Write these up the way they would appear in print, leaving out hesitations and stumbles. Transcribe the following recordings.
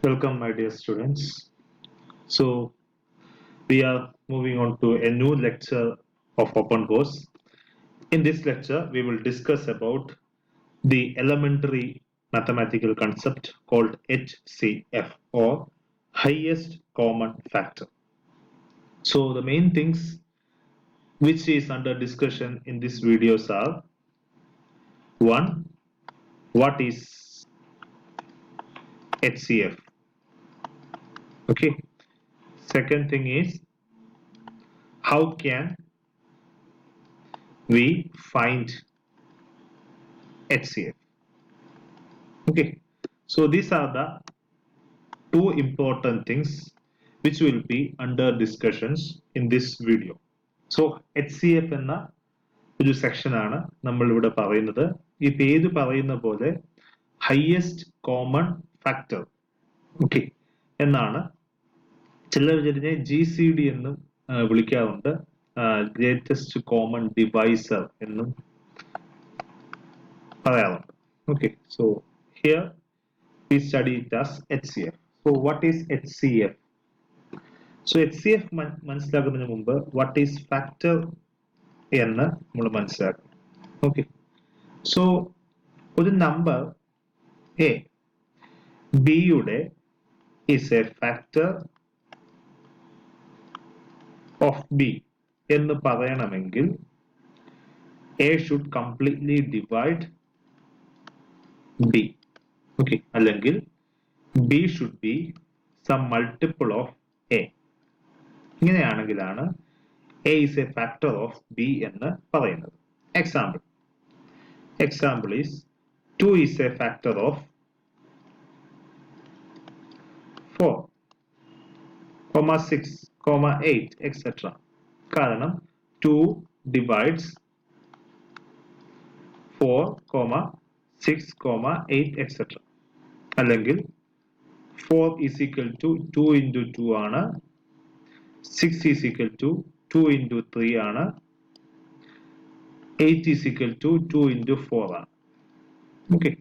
Welcome, my dear students. So, we are moving on to a new lecture of Open Course. In this lecture, we will discuss about the elementary mathematical concept called HCF or highest common factor. So, the main things which is under discussion in this videos are: one, what is HCF? Okay. Second thing is, how can we find HCF? Okay, so these are the two important things which will be under discussions in this video. So HCF എന്ന ഒരു section ആണ് നമ്മൾ ഇവിടെ പറയുന്നത്. ഈ പേര് പറയുന്ന പോലെ ഹയസ്റ്റ് കോമൺ ഫാക്ടർ, ഓക്കെ, എന്നാണ്. ചിലർ ഇതിനെ GCD എന്നും വിളിക്കാറുണ്ട്, ഗ്രേറ്റസ്റ്റ് കോമൺ ഡിവൈസർ എന്നും പറയാറുണ്ട്. Okay, so here we study it as HCF. So what is HCF? So HCF മനസ്സിലാക്കുന്നതിന് മുമ്പ് what is factor എന്ന് നമ്മൾ മനസ്സിലാക്കണം. Okay, so ഒരു നമ്പർ A B യുടെ is a factor of B എന്ന് പറയണമെങ്കിൽ A should completely divide B. Okay, അല്ലെങ്കിൽ B should be some multiple of A. ഇങ്ങനെയാണെങ്കിലാണ് A is a factor of B എന്ന് പറയുന്നത്. Example is 2 is a factor of 4, 6, 8, etc. കാരണം 2 divides 4, 6, 8, etc. അല്ലെങ്കിൽ 4 is equal to 2 into 2 ആണ്, 6 is equal to 2 into 3 ആണ്, 8 is equal to 2 into 4 ആണ്. Okay,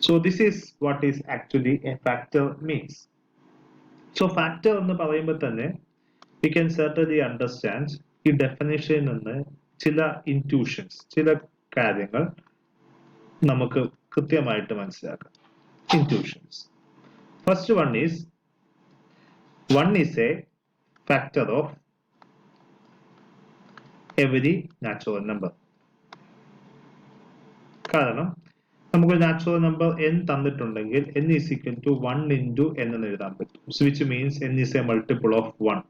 so this is what is actually a factor means. So factor എന്ന് പറയുമ്പോൾ തന്നെ we can certainly understand ഈ definition നിന്ന് ചില intuitions, ചില കാര്യങ്ങൾ നമുക്ക് കൃത്യമായിട്ട് മനസ്സിലാക്കാം. Intuitions. First one is a factor of every natural number. കാരണം നമുക്ക് നാച്ചുറൽ നമ്പർ n തന്നിട്ടുണ്ടെങ്കിൽ n is equal to 1 into n എന്ന് എഴുതാൻ പറ്റും. Which means n is a multiple of 1.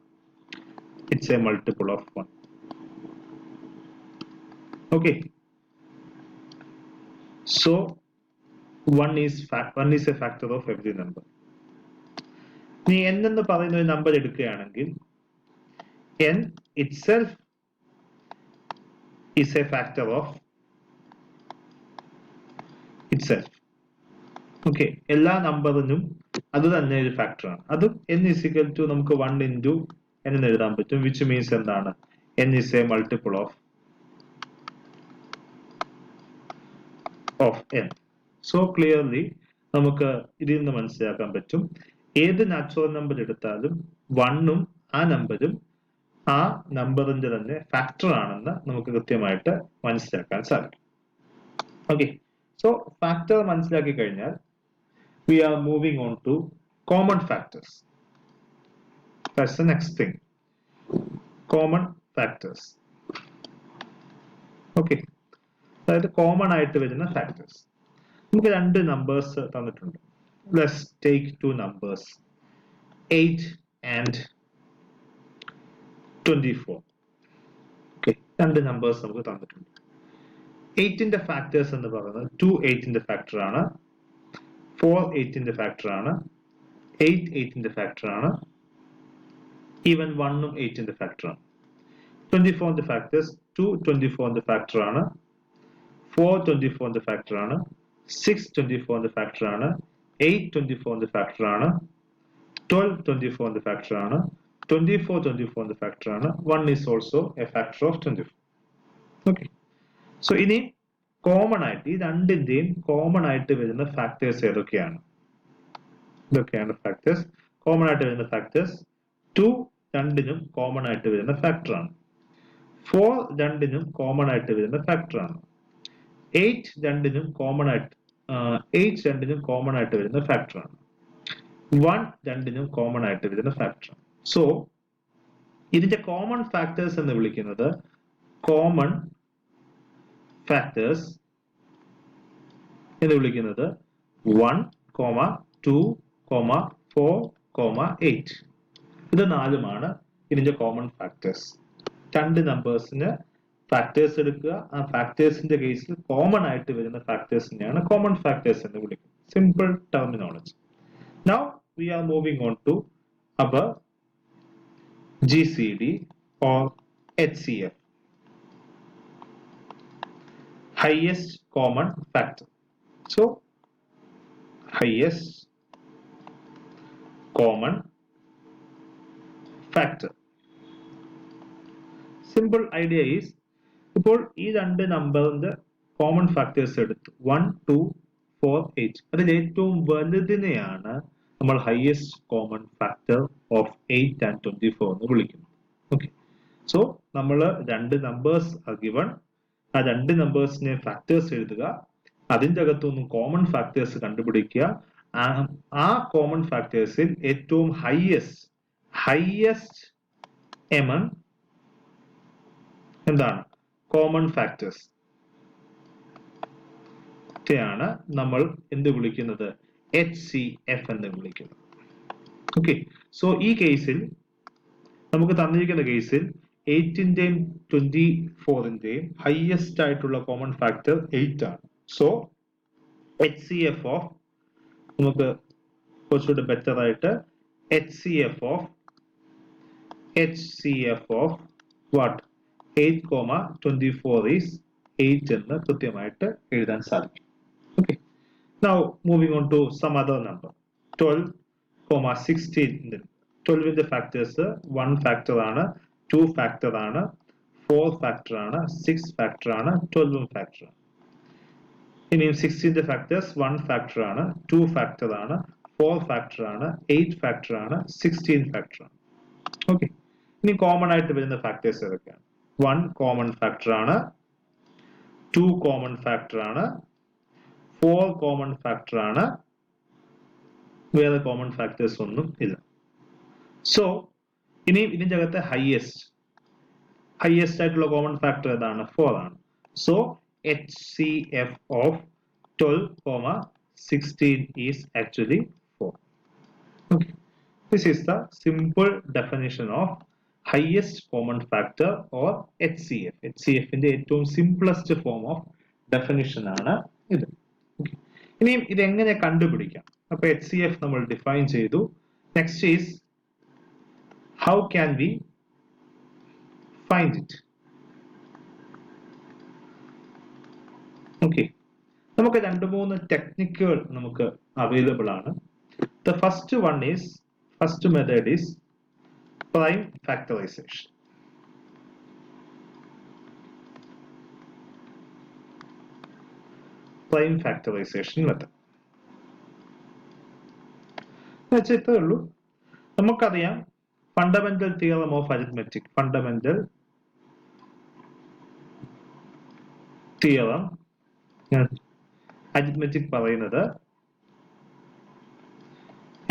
It's a multiple of 1. Okay. So 1 is a factor of every number. നീ n എന്ന് പറയുന്ന ഒരു നമ്പർ എടുക്കുകയാണെങ്കിൽ n itself is a factor of itself. Okay, എല്ലാ നമ്പറിനും അത് തന്നെ ഒരു ഫാക്ടർ ആണ്. അതും n is equal to നമുക്ക് 1 into n എന്ന് എഴുതാൻ പറ്റും. which means എന്താണ്? n is a multiple of n. So clearly നമുക്ക് ഇതിൽ നിന്ന് മനസ്സിലാക്കാൻ പറ്റും ഏത് നാച്ചുറൽ നമ്പർ എടുത്താലും 1ഉം ആ നമ്പറും ആ നമ്പറിന്റെ തന്നെ ഫാക്ടർ ആണെന്ന് നമുക്ക് കൃത്യമായിട്ട് മനസ്സിലാക്കാൻ സാധിക്കും. ഓക്കെ, സോ ഫാക്ടർ മനസ്സിലാക്കി കഴിഞ്ഞാൽ we are moving on to common factors. That's the next thing. Common factors. Okay, അതായത് കോമൺ ആയിട്ട് വരുന്ന ഫാക്ടേഴ്സ്. നമുക്ക് രണ്ട് നമ്പേഴ്സ് തന്നിട്ടുണ്ട്. Let's take two numbers, 8 and 24. Okay, രണ്ട് നമ്പേഴ്സ് നമുക്ക് തന്നിട്ടുണ്ട്. 8ന്റെ ഫാക്ടേഴ്സ് എന്ന് പറയുന്നത് 2 8ന്റെ ഫാക്ടർ ആണ്, 4 8ന്റെ ഫാക്ടർ ആണ്, 8 8ന്റെ ഫാക്ടർ ആണ്, ഈവൻ 1ഉം 8ന്റെ ഫാക്ടർ ആണ്. 24ന്റെ ഫാക്ടേഴ്സ് 2 24ന്റെ ഫാക്ടർ ആണ്, 4 24ന്റെ ഫാക്ടർ ആണ്, 6 24ന്റെ ഫാക്ടർ ആണ്, 8 24ന്റെ ഫാക്ടർ ആണ്, 12 24ന്റെ ഫാക്ടർ ആണ്, 24 24ന്റെ ഫാക്ടർ ആണ്, 1 is also a factor of 24. Okay, so ഇനി കോമൺ ആയിട്ട് ഈ രണ്ടിന്റെയും കോമൺ ആയിട്ട് വരുന്ന ഫാക്ടേഴ്സ് ഏതൊക്കെയാണ്? ഇതൊക്കെയാണ് ഫാക്ടേഴ്സ്. കോമൺ ആയിട്ട് വരുന്ന ഫാക്ടേഴ്സ് 2 രണ്ടിനും കോമൺ ആയിട്ട് വരുന്ന ഫാക്ടറാണ്. 4 രണ്ടിനും കോമൺ ആയിട്ട് വരുന്ന ഫാക്ടറാണ്. 8 രണ്ടിനും കോമൺ ആയിട്ട് 8 രണ്ടിനും കോമൺ ആയിട്ട് വരുന്ന ഫാക്ടറാണ്. 1 രണ്ടിനും കോമൺ ആയിട്ട് വരുന്ന ഫാക്ടറാണ്. സോ ഇതിന്റെ കോമൺ ഫാക്ടേഴ്സ് എന്ന് വിളിക്കുന്നത് കോമൺ ഫാക്ടേഴ്സ് എന്ന് വിളിക്കുന്നത് 1, 2, 4, 8. ഇത് നാലുമാണ് ഇതിന്റെ കോമൺ ഫാക്ടേഴ്സ്. രണ്ട് നമ്പേഴ്സിന് ഫാക്ടേഴ്സ് എടുക്കുക, ആ ഫാക്ടേഴ്സിന്റെ കേസിൽ കോമൺ ആയിട്ട് വരുന്ന ഫാക്ടേഴ്സിനെയാണ് കോമൺ ഫാക്ടേഴ്സ് എന്ന് വിളിക്കുന്നത്. Simple terminology. Now we are moving on to our GCD or HCF, highest common factor. So highest common factor. Simple idea is, ഇപ്പോൾ ഈ രണ്ട് നമ്പറിന്റെ കോമൺ ഫാക്ടേഴ്സ് എടുത്തു 1, 2, 4, 8. അതിൽ ഏറ്റവും വലുതിനെയാണ് നമ്മൾ highest common factor of 8 and 24 എന്ന് വിളിക്കുന്നത്. ഓക്കെ, സോ നമ്മൾ രണ്ട് നമ്പേഴ്സ് ഗിവൺ, ആ രണ്ട് നമ്പേഴ്സിനെ ഫാക്ടേഴ്സ് എഴുതുക, അതിൻ്റെ അകത്തുനിന്ന് കോമൺ ഫാക്ടേഴ്സ് കണ്ടുപിടിക്കുക. ആ കോമൺ ഫാക്ടേഴ്സിൽ ഏറ്റവും ഹയസ്റ്റ് എമംഗ് എന്താണ് കോമൺ ഫാക്ടേഴ്സ് ാണ് നമ്മൾ എന്ത് വിളിക്കുന്നത്, HCF എന്ന് വിളിക്കുന്നത്. ഓക്കെ, സോ ഈ കേസിൽ നമുക്ക് തന്നിരിക്കുന്ന കേസിൽ 8ന്റെയും 24ന്റെയും ഹയസ്റ്റ് ആയിട്ടുള്ള കോമൺ ഫാക്ടർ 8 ആണ്. സോ HCF ഓഫ്, നമുക്ക് കുറച്ചുകൂടി ബെറ്റർ ആയിട്ട് HCF ഓഫ് വാട്ട് 8, 24 is 8 എന്ന് കൃത്യമായിട്ട് എഴുതാൻ സാധിക്കും. Okay, now moving on to some other number, 12, 16. 12ന്റെ factors 1 factor ആണ്, 2 ഫാക്ടർ ആണ്, 4 ഫാക്ടർ ആണ്, 6 ഫാക്ടർ ആണ്, 12 ഫാക്ടർ ആണ്. ഇനിയും 16ന്റെ ഫാക്ടേഴ്സ് 1 ഫാക്ടർ ആണ്, 2 ഫാക്ടർ ആണ്, 4 ഫാക്ടർ ആണ്, 8 ഫാക്ടർ ആണ്, 16 ഫാക്ടർ ആണ്. ഓക്കെ, ഇനി കോമൺ ആയിട്ട് വരുന്ന ഫാക്ടേഴ്സ് ഏതൊക്കെയാണ്? 1 കോമൺ ഫാക്ടർ ആണ്, 2 കോമൺ ഫാക്ടർ ആണ്, 4 കോമൺ ഫാക്ടർ ആണ്, വേറെ കോമൺ ഫാക്ടേഴ്സ് ഒന്നും ഇല്ല. സോ ഇനി ഇതിന്റെ അകത്ത് ഹയസ്റ്റ് ആയിട്ടുള്ള കോമൺ ഫാക്ടർ ഏതാണ്? 4 ആണ്. So HCF of 12, 16 is actually 4. Okay, this is the simple definition of highest common factor or HCF. HCF ന്റെ ഏറ്റവും simplest form of definition ആണ് ഇത്. ഇനിയും ഇത് എങ്ങനെ കണ്ടുപിടിക്കാം? അപ്പൊ HCF നമ്മൾ ഡിഫൈൻ ചെയ്തു. Next is how can we find it? Okay, നമുക്ക് രണ്ട് മൂന്ന് ടെക്നിക്കുകൾ നമുക്ക് അവൈലബിൾ ആണ്. The first method is prime factorization. Prime factorization method. ഇത്രേ ഉള്ളൂ. നമുക്കറിയാം fundamental theorem of arithmetic, fundamental theorem arithmetic പറയുന്നത്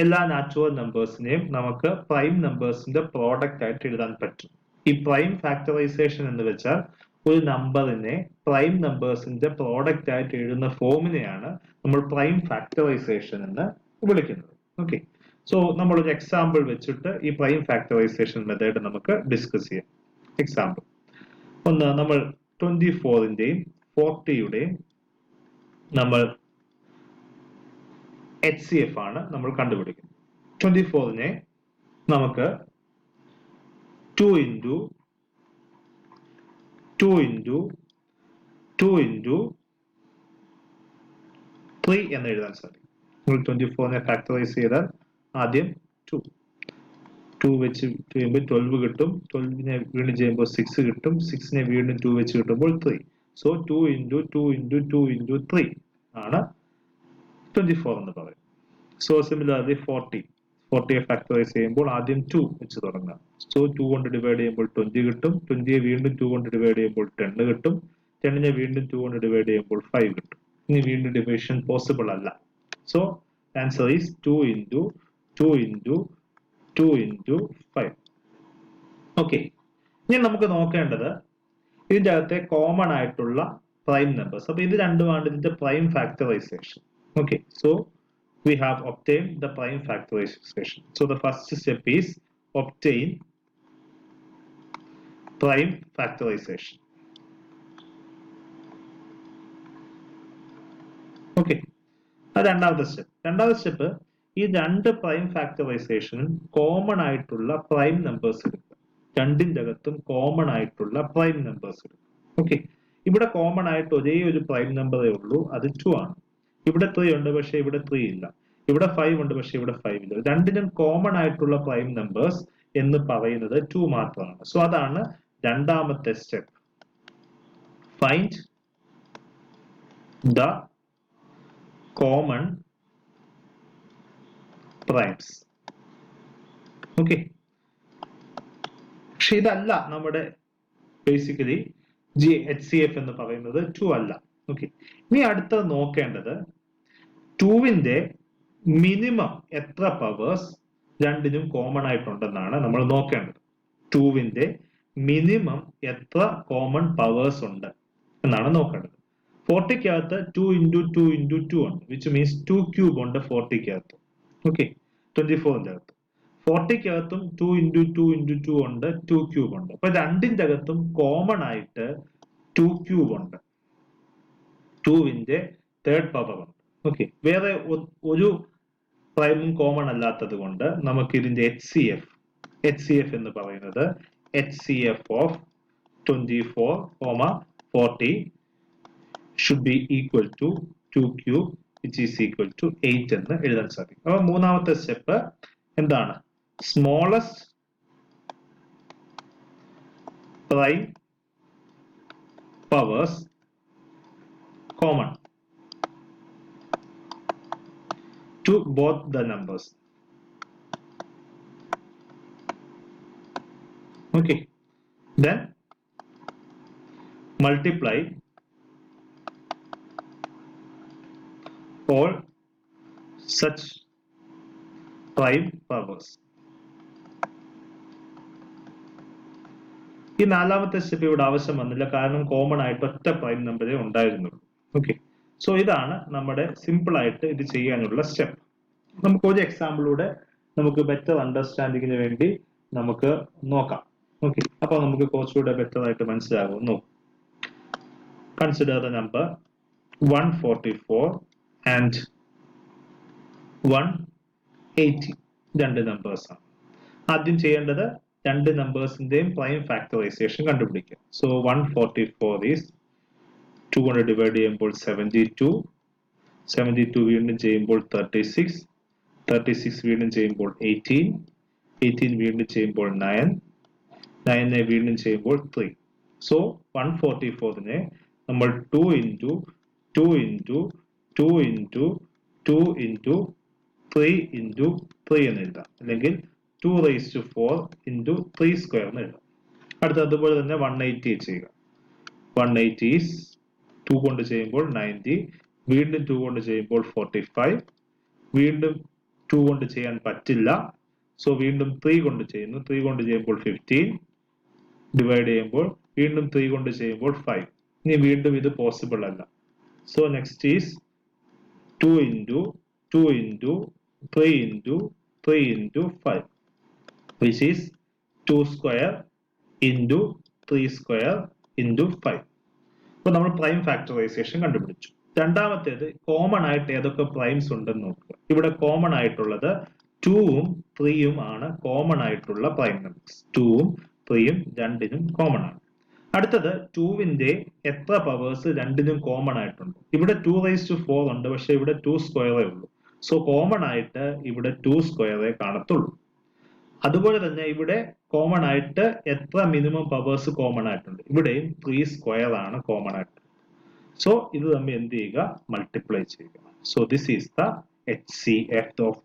എല്ലാ നാച്ചുറൽ നമ്പേഴ്സിനെയും നമുക്ക് പ്രൈം നമ്പേഴ്സിന്റെ പ്രോഡക്റ്റ് ആയിട്ട് എഴുതാൻ പറ്റും. ഈ പ്രൈം ഫാക്ടറൈസേഷൻ എന്ന് വെച്ചാൽ ഒരു നമ്പറിനെ പ്രൈം നമ്പേഴ്സിന്റെ പ്രോഡക്റ്റ് ആയിട്ട് എഴുതുന്ന ഫോമിനെയാണ് നമ്മൾ പ്രൈം ഫാക്ടറൈസേഷൻ എന്ന് വിളിക്കുന്നത്. ഓക്കെ, സോ നമ്മളൊരു എക്സാമ്പിൾ വെച്ചിട്ട് ഈ പ്രൈം ഫാക്ടറൈസേഷൻ മെത്തേഡ് നമുക്ക് ഡിസ്കസ് ചെയ്യാം. എക്സാമ്പിൾ ഒന്ന്, നമ്മൾ 24ന്റെയും 40യുടെയും നമ്മൾ HCF ആണ് നമ്മൾ കണ്ടുപിടിക്കുന്നത്. 24നെ നമുക്ക് 2 into 3 എന്ന് എഴുതാൻ സാധിക്കും. നമ്മൾ 24നെ ഫാക്ടറൈസ് ചെയ്താൽ ആദ്യം 2 വെച്ച് ചെയ്യുമ്പോൾ 12 കിട്ടും, 12നെ വീണ്ടും ചെയ്യുമ്പോൾ 6 കിട്ടും, 6നെ വീണ്ടും 2 വെച്ച് കിട്ടുമ്പോൾ 3. സോ 2 into 2 into 2 into 3 ആണ് 24 എന്ന് പറയും. സോ സിമിലർലി 40 ഫാക്ടറൈസ് ചെയ്യുമ്പോൾ ആദ്യം 2 വെച്ച് തുടങ്ങാം. സോ 2 കൊണ്ട് ഡിവൈഡ് ചെയ്യുമ്പോൾ 20 കിട്ടും. 20 വീണ്ടും 2 കൊണ്ട് ഡിവൈഡ് ചെയ്യുമ്പോൾ 10 കിട്ടും. 10 വീണ്ടും 2 കൊണ്ട് ഡിവൈഡ് ചെയ്യുമ്പോൾ 5 കിട്ടും. ഇനി വീണ്ടും ഡിവിഷൻ പോസിബിൾ അല്ല. So answer is 2 into 2 into 2 into 5. Okay, ഇനി നമുക്ക് നോക്കേണ്ടത് ഇതിന്റെ അകത്തെ കോമൺ ആയിട്ടുള്ള പ്രൈം നമ്പേഴ്സ്. അപ്പൊ ഇത് രണ്ടുമാണ് ഇതിന്റെ prime factorisation. Okay, so we have obtained the prime factorization. So the first step is obtain prime factorization. Okay, അത് രണ്ടാമത്തെ സ്റ്റെപ്പ് ഈ രണ്ട് പ്രൈം ഫാക്ടറൈസേഷനും കോമൺ ആയിട്ടുള്ള പ്രൈം നമ്പേഴ്സ് എടുക്കുക. രണ്ടിന്റെ അകത്തും കോമൺ ആയിട്ടുള്ള പ്രൈം നമ്പേഴ്സ് എടുക്കുക. ഓക്കെ, ഇവിടെ കോമൺ ആയിട്ട് ഒരേ ഒരു പ്രൈം നമ്പറേ ഉള്ളൂ, അത് 2 ആണ്. ഇവിടെ 3 ഉണ്ട്, പക്ഷെ ഇവിടെ 3 ഇല്ല. ഇവിടെ 5 ഉണ്ട്, പക്ഷെ ഇവിടെ 5 ഇല്ല. രണ്ടിനും കോമൺ ആയിട്ടുള്ള പ്രൈം നമ്പേഴ്സ് എന്ന് പറയുന്നത് 2 മാത്രമാണ്. സോ അതാണ് രണ്ടാമത്തെ step. Find the common primes. Okay, പക്ഷെ ഇതല്ല നമ്മുടെ ബേസിക്കലി HCF എന്ന് പറയുന്നത് 2 അല്ല. ഓക്കെ, ഇനി അടുത്തത് നോക്കേണ്ടത് 2വിന്റെ മിനിമം എത്ര പവേഴ്സ് രണ്ടിനും കോമൺ ആയിട്ടുണ്ടെന്നാണ് നമ്മൾ നോക്കേണ്ടത്. 2വിന്റെ മിനിമം എത്ര കോമൺ പവേഴ്സ് ഉണ്ട് എന്നാണ് നോക്കേണ്ടത്. 40ക്കകത്ത് 2 into 2 into 2 ഉണ്ട്, വിച്ച് മീൻസ് 2 ക്യൂബ് ഉണ്ട് 40ക്കകത്ത്. ഓക്കെ, 24ന്റെ അകത്ത് 40ക്കകത്തും 2 into 2 into 2 ഉണ്ട്, 2 ക്യൂബ് ഉണ്ട്. അപ്പൊ രണ്ടിന്റെ അകത്തും കോമൺ ആയിട്ട് 2 ക്യൂബ് ഉണ്ട്. 2വിന്റെ തേർഡ് പവർ ഉണ്ട്. ഓക്കെ, വേറെ ഒരു പ്രൈമും കോമൺ അല്ലാത്തത് കൊണ്ട് നമുക്ക് ഇതിന്റെ HCF എന്ന് പറയുന്നത് HCF of 24, 40 should be equal to 2 cube which is equal to 8 എന്ന് എഴുതാൻ സാധിക്കും. അപ്പൊ മൂന്നാമത്തെ സ്റ്റെപ്പ് എന്താണ്? Smallest prime powers common to both the numbers. Okay, then multiply all such prime powers. ഈ നാലാമത്തെ സ്റ്റെപ്പ് ഇവിടെ ആവശ്യം വന്നില്ല, കാരണം കോമൺ ആയിട്ട് ഒറ്റ പ്രൈം നമ്പറേ ഉണ്ടായിരുന്നുള്ളൂ. ഓക്കെ, സോ ഇതാണ് നമ്മുടെ സിമ്പിൾ ആയിട്ട് ഇത് ചെയ്യാനുള്ള സ്റ്റെപ്പ്. നമുക്ക് ഒരു എക്സാമ്പിളിലൂടെ നമുക്ക് ബെറ്റർ അണ്ടർസ്റ്റാൻഡിങ്ങിന് വേണ്ടി നമുക്ക് നോക്കാം. ഓക്കെ, അപ്പൊ നമുക്ക് കുറച്ചുകൂടെ ബെറ്റർ ആയിട്ട് മനസ്സിലാകുന്നു. Consider the number 144 and 180. രണ്ട് നമ്പേഴ്സ് ആണ്. ആദ്യം ചെയ്യേണ്ടത് രണ്ട് നമ്പേഴ്സിന്റെയും പ്രൈം ഫാക്ടറൈസേഷൻ കണ്ടുപിടിക്കുക. സോ 144 ഈസ് 2 കൊണ്ട് ഡിവൈഡ് ചെയ്യുമ്പോൾ 72, 72 വീണ്ടും ചെയ്യുമ്പോൾ 36, 36 വീണ്ടും ചെയ്യുമ്പോൾ 18, 18 വീണ്ടും ചെയ്യുമ്പോൾ 9, 9 വീണ്ടും ചെയ്യുമ്പോൾ 3. സോ 144നെ നമ്മൾ 2 into 2 into 2 into 2 into 3 into 3 എന്ന് എഴുതാം, അല്ലെങ്കിൽ 2 raised to 4 into 3 square എന്ന് എഴുതാം. അടുത്ത അതുപോലെ തന്നെ 180 ചെയ്യുക. 180 is 2 കൊണ്ട് ചെയ്യുമ്പോൾ 90, വീണ്ടും 2 കൊണ്ട് ചെയ്യുമ്പോൾ 45, വീണ്ടും 2 കൊണ്ട് ചെയ്യാൻ പറ്റില്ല, സോ വീണ്ടും 3 കൊണ്ട് ചെയ്യുന്നു. 3 കൊണ്ട് ചെയ്യുമ്പോൾ 15, ഡിവൈഡ് ചെയ്യുമ്പോൾ വീണ്ടും 3 കൊണ്ട് ചെയ്യുമ്പോൾ 5. ഇനി വീണ്ടും ഇത് പോസിബിൾ അല്ല. So next is 2 into 2 into 3 into 3 into 5, which is 2 square into 3 square into 5. അപ്പൊ നമ്മൾ പ്രൈം ഫാക്ടറൈസേഷൻ കണ്ടുപിടിച്ചു. രണ്ടാമത്തേത് കോമൺ ആയിട്ട് ഏതൊക്കെ പ്രൈംസ് ഉണ്ടെന്ന് നോക്കുക. ഇവിടെ കോമൺ ആയിട്ടുള്ളത് 2ഉം 3ഉം ആണ് കോമൺ ആയിട്ടുള്ള പ്രൈം നമ്പേഴ്സ്. 2ഉം 3ഉം രണ്ടിനും കോമൺ ആണ്. അടുത്തത് 2വിന്റെ എത്ര പവേഴ്സ് രണ്ടിനും കോമൺ ആയിട്ടുണ്ട്. ഇവിടെ 2 raised to 4 ഉണ്ട്, പക്ഷെ ഇവിടെ 2 സ്ക്വയറേ ഉള്ളൂ. സോ കോമൺ ആയിട്ട് ഇവിടെ 2 സ്ക്വയറേ കാണത്തുള്ളൂ. അതുപോലെ തന്നെ ഇവിടെ കോമൺ ആയിട്ട് എത്ര മിനിമം പവേഴ്സ് കോമൺ ആയിട്ടുണ്ട്. ഇവിടെയും 3 സ്ക്വയർ ആണ് കോമൺ ആയിട്ട്. സോ ഇത് തമ്മിൽ എന്ത് ചെയ്യുക? മൾട്ടിപ്ലൈ ചെയ്യുക. So this is the HCF of